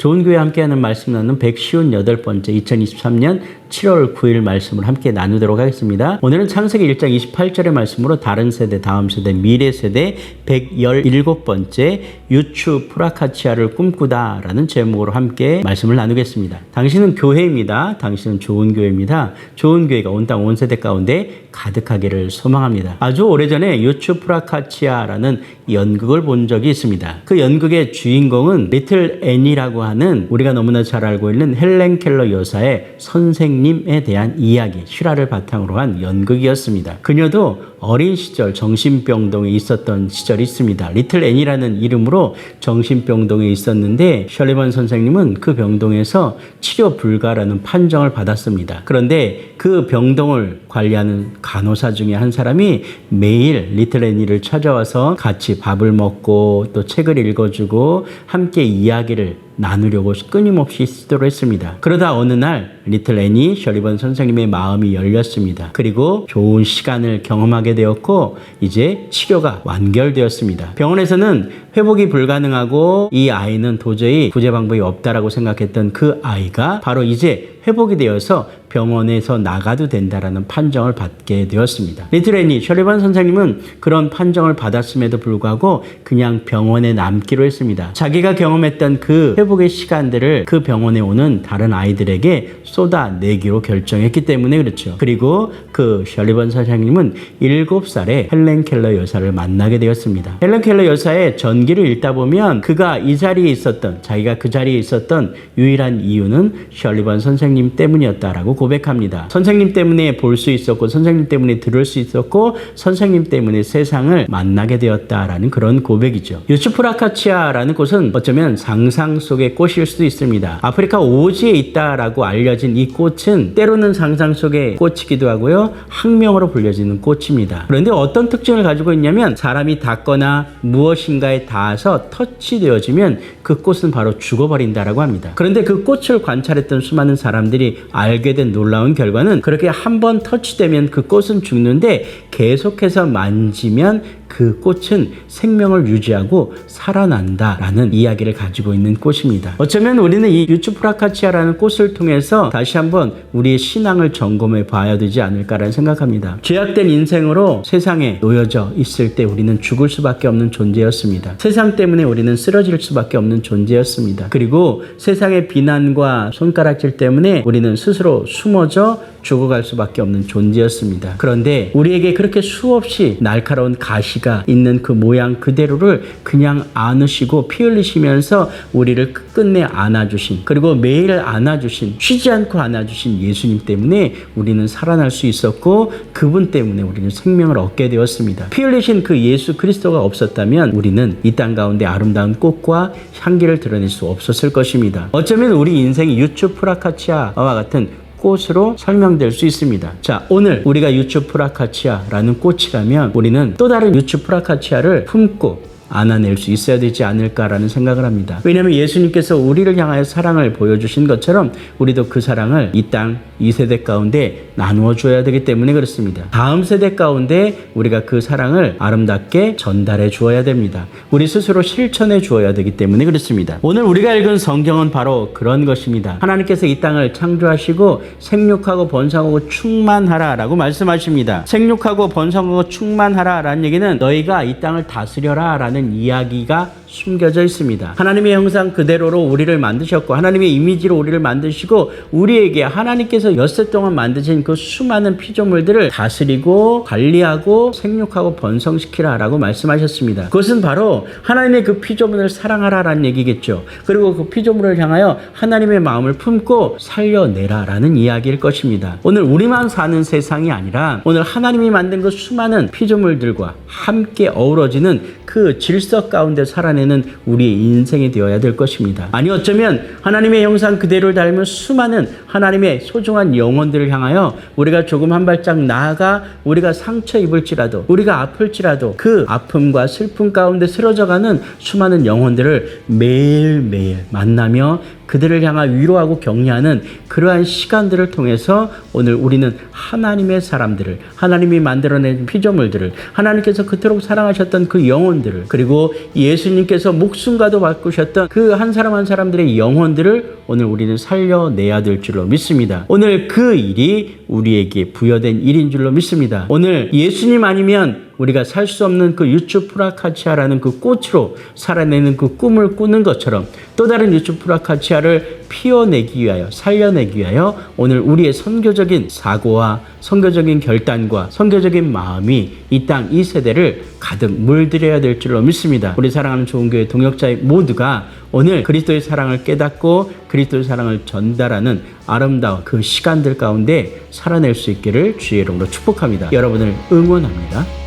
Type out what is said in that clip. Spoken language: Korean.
좋은 교회 함께하는 말씀 나누는 158번째 2023년 7월 9일 말씀을 함께 나누도록 하겠습니다. 오늘은 창세기 1장 28절의 말씀으로 다른 세대, 다음 세대, 미래 세대 117번째 유추 프라카치아를 꿈꾸다 라는 제목으로 함께 말씀을 나누겠습니다. 당신은 교회입니다. 당신은 좋은 교회입니다. 좋은 교회가 온 땅 온 세대 가운데 가득하기를 소망합니다. 아주 오래전에 유추 프라카치아라는 연극을 본 적이 있습니다. 그 연극의 주인공은 리틀 애니라고 하는 우리가 너무나 잘 알고 있는 헬렌 켈러 여사의 선생님에 대한 이야기, 실화를 바탕으로 한 연극이었습니다. 그녀도 어린 시절 정신병동에 있었던 시절이 있습니다. 리틀 애니라는 이름으로 정신병동에 있었는데 셜리번 선생님은 그 병동에서 치료 불가라는 판정을 받았습니다. 그런데 그 병동을 관리하는 간호사 중에 한 사람이 매일 리틀 애니를 찾아와서 같이 밥을 먹고 또 책을 읽어주고 함께 이야기를 나누려고 끊임없이 시도를 했습니다. 그러다 어느 날 리틀 애니 셜리번 선생님의 마음이 열렸습니다. 그리고 좋은 시간을 경험하게 되었고 이제 치료가 완결되었습니다. 병원에서는 회복이 불가능하고 이 아이는 도저히 구제 방법이 없다라고 생각했던 그 아이가 바로 이제 회복이 되어서 병원에서 나가도 된다라는 판정을 받게 되었습니다. 리틀 애니 셜리번 선생님은 그런 판정을 받았음에도 불구하고 그냥 병원에 남기로 했습니다. 자기가 경험했던 그 회복의 시간들을 그 병원에 오는 다른 아이들에게 쏟아내기로 결정했기 때문에 그렇죠. 그리고 그 셜리번 선생님은 7살에 헬렌 켈러 여사를 만나게 되었습니다. 헬렌 켈러 여사의 전기를 읽다 보면 그가 이 자리에 있었던, 자기가 그 자리에 있었던 유일한 이유는 셜리번 선생님 때문이었다라고 고백합니다. 선생님 때문에 볼 수 있었고 선생님 때문에 들을 수 있었고 선생님 때문에 세상을 만나게 되었다라는 그런 고백이죠. 유추 프라카치아라는 곳은 어쩌면 상상 속의 꽃일 수도 있습니다. 아프리카 오지에 있다라고 알려진 이 꽃은 때로는 상상 속의 꽃이기도 하고요. 학명으로 불려지는 꽃입니다. 그런데 어떤 특징을 가지고 있냐면 사람이 닿거나 무엇인가에 닿아서 터치되어지면 그 꽃은 바로 죽어버린다라고 합니다. 그런데 그 꽃을 관찰했던 수많은 사람들이 알게 된 놀라운 결과는 그렇게 한번 터치되면 그 꽃은 죽는데 계속해서 만지면 그 꽃은 생명을 유지하고 살아난다라는 이야기를 가지고 있는 꽃입니다. 어쩌면 우리는 이 유추 프라카치아라는 꽃을 통해서 다시 한번 우리의 신앙을 점검해 봐야 되지 않을까라는 생각합니다. 죄악된 인생으로 세상에 놓여져 있을 때 우리는 죽을 수밖에 없는 존재였습니다. 세상 때문에 우리는 쓰러질 수밖에 없는 존재였습니다. 그리고 세상의 비난과 손가락질 때문에 우리는 스스로 숨어져 죽어갈 수밖에 없는 존재였습니다. 그런데 우리에게 그렇게 수없이 날카로운 가시가 있는 그 모양 그대로를 그냥 안으시고 피 흘리시면서 우리를 끝끝내 안아주신, 그리고 매일 안아주신, 쉬지 않고 안아주신 예수님 때문에 우리는 살아날 수 있었고 그분 때문에 우리는 생명을 얻게 되었습니다. 피 흘리신 그 예수 그리스도가 없었다면 우리는 이 땅 가운데 아름다운 꽃과 향기를 드러낼 수 없었을 것입니다. 어쩌면 우리 인생이 유추 프라카치아와 같은 꽃으로 설명될 수 있습니다. 자, 오늘 우리가 유추 프라카치아라는 꽃이라면 우리는 또 다른 유추 프라카치아를 품고 안아낼 수 있어야 되지 않을까라는 생각을 합니다. 왜냐하면 예수님께서 우리를 향하여 사랑을 보여주신 것처럼 우리도 그 사랑을 이 땅, 이 세대 가운데 나누어 줘야 되기 때문에 그렇습니다. 다음 세대 가운데 우리가 그 사랑을 아름답게 전달해 주어야 됩니다. 우리 스스로 실천해 주어야 되기 때문에 그렇습니다. 오늘 우리가 읽은 성경은 바로 그런 것입니다. 하나님께서 이 땅을 창조하시고 생육하고 번성하고 충만하라 라고 말씀하십니다. 생육하고 번성하고 충만하라 라는 얘기는 너희가 이 땅을 다스려라 라는 이야기가 숨겨져 있습니다. 하나님의 형상 그대로로 우리를 만드셨고 하나님의 이미지로 우리를 만드시고 우리에게 하나님께서 엿새 동안 만드신 그 수많은 피조물들을 다스리고 관리하고 생육하고 번성시키라 라고 말씀하셨습니다. 그것은 바로 하나님의 그 피조물을 사랑하라 라는 얘기겠죠. 그리고 그 피조물을 향하여 하나님의 마음을 품고 살려내라 라는 이야기일 것입니다. 오늘 우리만 사는 세상이 아니라 오늘 하나님이 만든 그 수많은 피조물들과 함께 어우러지는 그 질서 가운데 살아내는 우리의 인생이 되어야 될 것입니다. 아니 어쩌면 하나님의 형상 그대로를 닮은 수많은 하나님의 소중한 영혼들을 향하여 우리가 조금 한 발짝 나아가 우리가 상처 입을지라도 우리가 아플지라도 그 아픔과 슬픔 가운데 쓰러져가는 수많은 영혼들을 매일매일 만나며 그들을 향하 위로하고 격려하는 그러한 시간들을 통해서 오늘 우리는 하나님의 사람들을, 하나님이 만들어낸 피조물들을, 하나님께서 그토록 사랑하셨던 그 영혼들을, 그리고 예수님께서 주님께서 목숨과도 바꾸셨던 그 한 사람 한 사람들의 영혼들을 오늘 우리는 살려내야 될 줄로 믿습니다. 오늘 그 일이 우리에게 부여된 일인 줄로 믿습니다. 오늘 예수님 아니면 우리가 살 수 없는 그 유추프라카치아라는 그 꽃으로 살아내는 그 꿈을 꾸는 것처럼 또 다른 유추프라카치아를 피워내기 위하여 살려내기 위하여 오늘 우리의 선교적인 사고와 선교적인 결단과 선교적인 마음이 이 땅 이 세대를 가득 물들여야 될 줄로 믿습니다. 우리 사랑하는 좋은교회 동역자 모두가 오늘 그리스도의 사랑을 깨닫고 그리스도의 사랑을 전달하는 아름다운 그 시간들 가운데 살아낼 수 있기를 주의 이름으로 축복합니다. 여러분을 응원합니다.